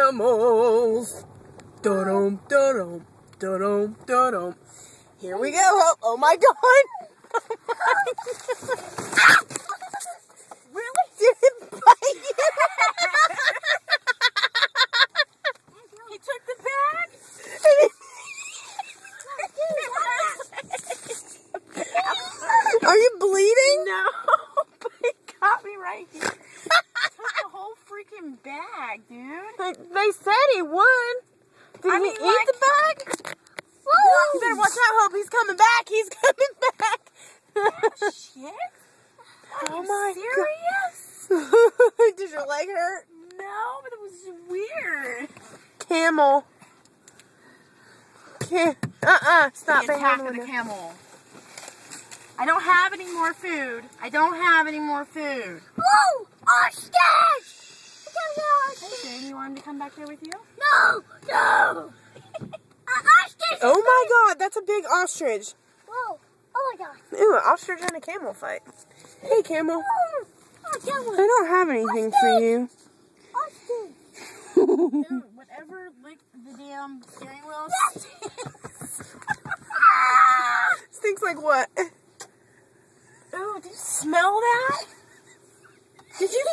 camels. Da-dum, da-dum, da-dum, da-dum. Here we go. Oh my God. Really? Did it bite you? He took the bag? Are you bleeding? No, but he got me right here. He took the whole freaking bag, dude. They said he would. Did he eat the bag? Woo! You better watch out, Hope. He's coming back. He's coming back. Shit? Oh my serious? God. Did your leg hurt? No, but it was weird. Camel. Stop The attack of the it. camel. I don't have any more food. I don't have any more food. Whoa! Ostrich! Hey, Jane, you want him to come back here with you? No! No! Ostrich! Oh my God, that's a big ostrich. Whoa! Oh my God! Ew, an ostrich and a camel fight. Hey, camel. Oh, camel! I don't have anything for you. Ostrich! Dude, whatever licked the damn steering wheel. Stinks like what? Ooh, did you smell that? Did you